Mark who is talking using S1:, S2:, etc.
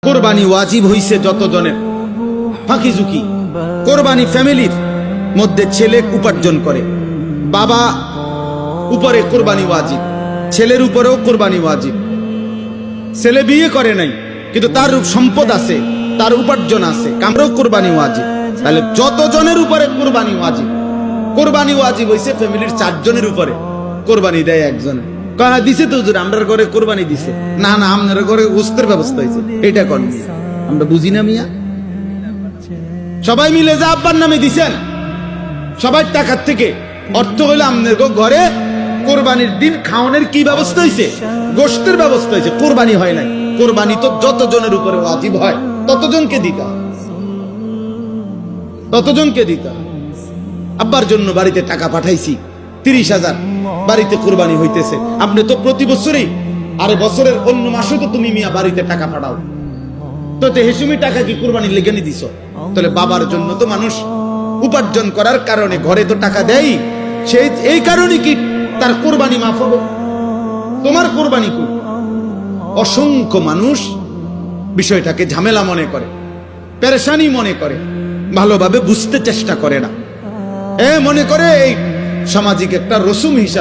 S1: কোরবানি ওয়াজিব হইছে যতজনের ফাঁকি ঝুঁকি। কোরবানি ফ্যামিলির মধ্যে ছেলে উপার্জন করে, বাবা উপরে কোরবানি ওয়াজিব, ছেলের উপরেও কোরবানি ওয়াজিব। ছেলে বিয়ে করে নাই কিন্তু তার সম্পদ আছে, তার উপার্জন আছে, কামরাও কোরবানি ওয়াজিব। তাহলে যতজনের উপরে কোরবানি ওয়াজিব, কোরবানি ওয়াজিব হইছে ফ্যামিলির 4 জনের উপরে। কোরবানি দেয় একজনে, কয়া দিছে তো হুজুর আমরার ঘরে কোরবানি দিছে, না না আপনার ঘরে গোস্তের ব্যবস্থা হয়েছে, এটা কোন আমরা বুঝি না মিয়া। সবাই মিলে যা আব্বার নামে দিছেন, সবাই টাকার থেকে অর্থ হইলে আপনার ঘরে কোরবানির দিন খাওয়ানোর কি ব্যবস্থা হয়েছে, গোস্তের ব্যবস্থা হয়েছে, কোরবানি হয় নাই। কোরবানি তো যতজনের উপরে ওয়াজিব হয় ততজনকে দিতে হয়, ততজনকে দিতে হয়। আব্বার জন্য বাড়িতে টাকা পাঠাইছি 30,000, বাড়িতে কোরবানি হইতেছে, আপনি তো প্রতি বছরই, আরে বছরের অন্য মাসে তো তুমি মিয়া বাড়িতে টাকা পাঠাও, তো হেসুমি টাকা কি কোরবানির লেগে নি দিছ? তাহলে বাবার জন্য তো মানুষ উপার্জন করার কারণে ঘরে তো টাকা দেয়, সেই এই কারণে কি তার কোরবানি মাফ হবে? তোমার কোরবানি কই? অসংখ্য মানুষ বিষয়টাকে ঝামেলা মনে করে, পেরেশানি মনে করে, ভালোভাবে বুঝতে চেষ্টা করে না, মনে করে এই সামাজিক একটা রসুম হিসাব।